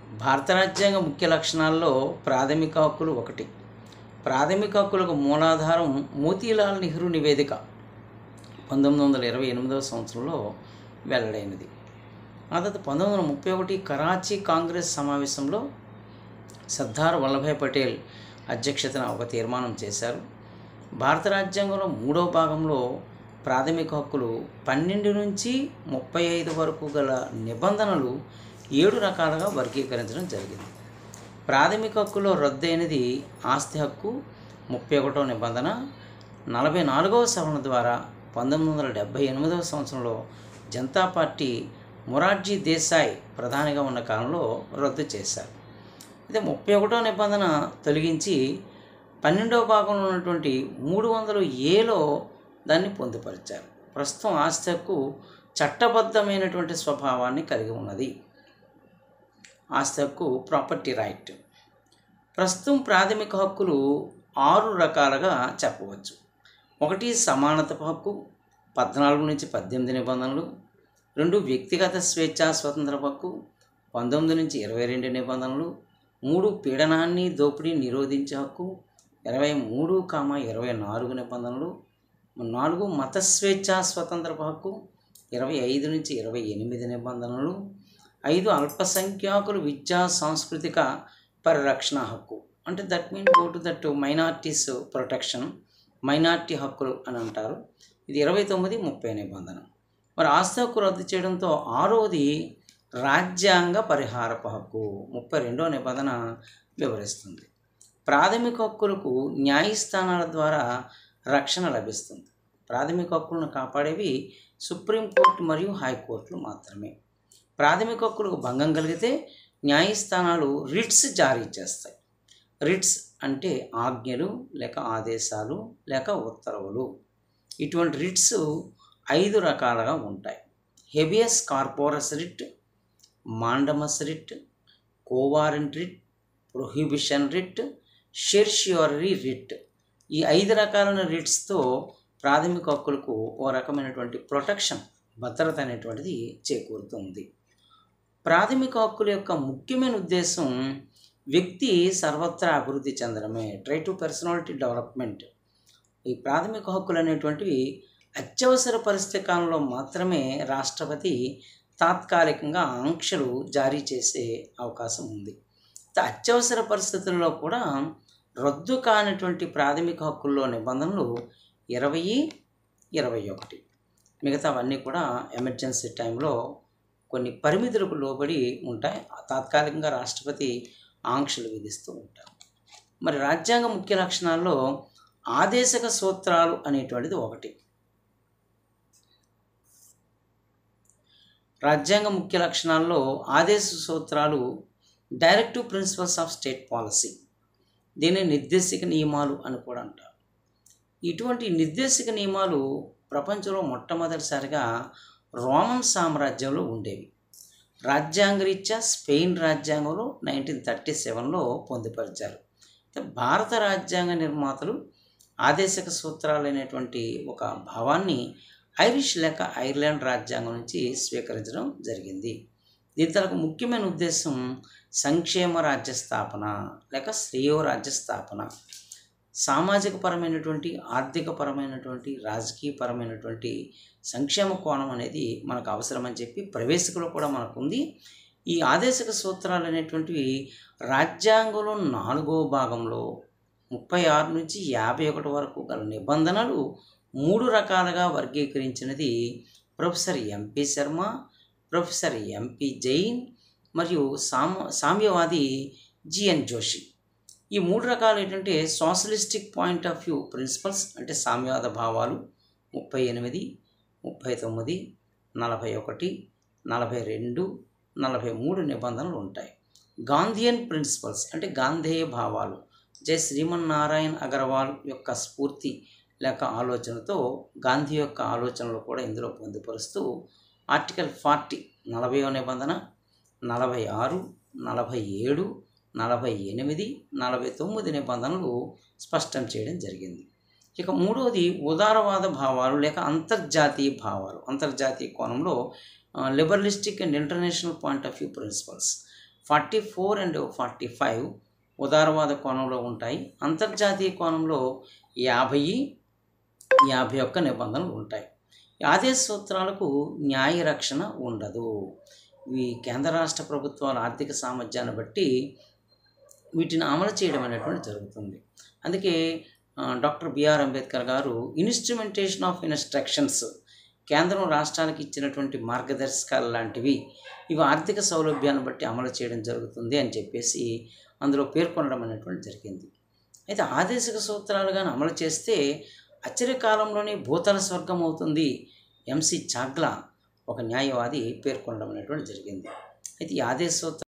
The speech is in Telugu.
భారత రాజ్యాంగ ముఖ్య లక్షణాల్లో ప్రాథమిక హక్కులు ఒకటి. ప్రాథమిక హక్కులకు మూలాధారం మోతీలాల్ నెహ్రూ నివేదిక 1928వ సంవత్సరంలో వెల్లడైనది. ఆ తర్వాత 1931 కరాచీ కాంగ్రెస్ సమావేశంలో సర్దార్ వల్లభాయ్ పటేల్ అధ్యక్షతన ఒక తీర్మానం చేశారు. భారత రాజ్యాంగంలో 3వ భాగంలో ప్రాథమిక హక్కులు 12 నుంచి 35 వరకు గల నిబంధనలు 7 రకాలుగా వర్గీకరించడం జరిగింది. ప్రాథమిక హక్కులో రద్దయినది ఆస్తి హక్కు 31వ నిబంధన 44వ సవరణ ద్వారా 1978వ సంవత్సరంలో జనతా పార్టీ మొరార్జీ దేశాయ్ ప్రధానిగా ఉన్న కాలంలో రద్దు చేశారు. అయితే 31వ నిబంధన తొలగించి 12వ భాగంలో ఉన్నటువంటి 300Aలో దాన్ని పొందుపరిచారు. ప్రస్తుతం ఆస్తి హక్కు చట్టబద్ధమైనటువంటి స్వభావాన్ని కలిగి ఉన్నది. ఆస్తి హక్కు ప్రాపర్టీ రైట్. ప్రస్తుతం ప్రాథమిక హక్కులు 6 రకాలుగా చెప్పవచ్చు. 1 సమానత్వ హక్కు 14 నుంచి 18 నిబంధనలు. 2 వ్యక్తిగత స్వేచ్ఛా స్వతంత్ర హక్కు 19 నుంచి 22 నిబంధనలు. 3 పీడనాన్ని దోపిడీ నిరోధించే హక్కు 23-24 నిబంధనలు. 4 మత స్వేచ్ఛా స్వతంత్ర హక్కు 25 నుంచి 28 నిబంధనలు. 5 అల్పసంఖ్యాకులు విద్యా సాంస్కృతిక పరిరక్షణ హక్కు, అంటే that mean go to that minorities protection, minority హక్కులు అని అంటారు. ఇది 29-30 నిబంధన. మరి ఆస్తి హక్కు రద్దు చేయడంతో 6వది రాజ్యాంగ పరిహారపు హక్కు 32వ నిబంధన వివరిస్తుంది. ప్రాథమిక హక్కులకు న్యాయస్థానాల ద్వారా రక్షణ లభిస్తుంది. ప్రాథమిక హక్కులను కాపాడేవి సుప్రీంకోర్టు మరియు హైకోర్టులు మాత్రమే. ప్రాథమిక హక్కులకు భంగం కలిగితే న్యాయస్థానాలు రిట్స్ జారీ చేస్తాయి. రిట్స్ అంటే ఆజ్ఞలు లేక ఆదేశాలు లేక ఉత్తర్వులు. ఇటువంటి రిట్స్ 5 రకాలుగా ఉంటాయి. Habeas corpus writ, mandamus writ, quo warranto writ, prohibition writ, certiorari writ. ఈ 5 రకాలైన రిట్స్తో ప్రాథమిక హక్కులకు ఓ రకమైనటువంటి ప్రొటెక్షన్, భద్రత అనేటువంటిది చేకూరుతుంది. ప్రాథమిక హక్కుల యొక్క ముఖ్యమైన ఉద్దేశం వ్యక్తి సర్వత్రా అభివృద్ధి చెందడమే, ట్రై టు పర్సనాలిటీ డెవలప్మెంట్. ఈ ప్రాథమిక హక్కులు అనేటువంటివి అత్యవసర పరిస్థితి కాలంలో మాత్రమే రాష్ట్రపతి తాత్కాలికంగా ఆంక్షలు జారీ చేసే అవకాశం ఉంది. అత్యవసర పరిస్థితుల్లో కూడా రద్దు కానిటువంటి ప్రాథమిక హక్కుల్లో నిబంధనలు 20, 21. మిగతావన్నీ కూడా ఎమర్జెన్సీ టైంలో కొన్ని పరిమితులకు లోబడి ఉంటాయి. తాత్కాలికంగా రాష్ట్రపతి ఆంక్షలు విధిస్తూ ఉంటారు. మరి రాజ్యాంగ ముఖ్య లక్షణాల్లో ఆదేశక సూత్రాలు అనేటువంటిది ఒకటి. రాజ్యాంగ ముఖ్య లక్షణాల్లో ఆదేశ సూత్రాలు directive principles of state policy, దీన్ని నిర్దేశక నియమాలు అని కూడా అంటారు. ఇటువంటి నిర్దేశక నియమాలు ప్రపంచంలో మొట్టమొదటిసారిగా రోమన్ సామ్రాజ్యంలో ఉండేవి. రాజ్యాంగరీత్యా స్పెయిన్ రాజ్యాంగంలో 1937లో పొందుపరిచారు. భారత రాజ్యాంగ నిర్మాతలు ఆదేశక సూత్రాలు అనేటువంటి ఒక భావాన్ని ఐరిష్ లేక ఐర్లాండ్ రాజ్యాంగం నుంచి స్వీకరించడం జరిగింది. దీని తరకు ముఖ్యమైన ఉద్దేశం సంక్షేమ రాజ్య స్థాపన లేక శ్రేయో రాజ్య స్థాపన. సామాజిక పరమైనటువంటి, ఆర్థిక పరమైనటువంటి, రాజకీయపరమైనటువంటి సంక్షేమ కోణం అనేది మనకు అవసరమని చెప్పి ప్రవేశికలో కూడా మనకు ఉంది. ఈ ఆదేశక సూత్రాలు అనేటువంటివి రాజ్యాంగంలో 4వ భాగంలో 36 నుంచి 51 వరకు గల నిబంధనలు 3 రకాలుగా వర్గీకరించినది professor MP Sharma, professor MP Jain మరియు సామ్యవాది జిఎన్ జోషి. ఈ 3 రకాలు ఏంటంటే socialistic point of view principles, అంటే సామ్యవాద భావాలు 38, 39, 41, 42, 43 నిబంధనలు ఉంటాయి. గాంధీయన్ ప్రిన్సిపల్స్ అంటే గాంధేయ భావాలు, జై శ్రీమన్నారాయణ అగర్వాల్ యొక్క స్ఫూర్తి లేక ఆలోచనతో గాంధీ యొక్క ఆలోచనలు కూడా ఇందులో పొందుపరుస్తూ ఆర్టికల్ 40 40వ నిబంధన, 46, 47, 48, 49 నిబంధనలు స్పష్టం చేయడం జరిగింది. ఇక 3వది ఉదారవాద భావాలు లేక అంతర్జాతీయ భావాలు. అంతర్జాతీయ కోణంలో liberalistic and international point of view principles. 44 and 45 ఉదారవాద కోణంలో ఉంటాయి. అంతర్జాతీయ కోణంలో 50, 51 నిబంధనలు ఉంటాయి. ఈ ఆదేశ సూత్రాలకు న్యాయ రక్షణ ఉండదు. ఇవి కేంద్ర రాష్ట్ర ప్రభుత్వాల ఆర్థిక సామర్థ్యాన్ని బట్టి వీటిని అమలు చేయడం అనేటువంటి జరుగుతుంది. అందుకే డాక్టర్ బిఆర్ అంబేద్కర్ గారు ఇన్స్ట్రుమెంటేషన్ ఆఫ్ ఇన్స్ట్రక్షన్స్, కేంద్రం రాష్ట్రాలకు ఇచ్చినటువంటి మార్గదర్శకాలు లాంటివి, ఇవి ఆర్థిక సౌలభ్యాన్ని బట్టి అమలు చేయడం జరుగుతుంది అని చెప్పేసి అందులో పేర్కొనడం అనేటువంటి జరిగింది. అయితే ఆదేశిక సూత్రాలు కానీ అమలు చేస్తే ఆశ్చర్యకాలంలోనే భూతల స్వర్గం అవుతుంది, ఎంసి చాగ్లా ఒక న్యాయవాది పేర్కొనడం అనేటువంటి జరిగింది. అయితే ఈ ఆదేశ సూత్రాలు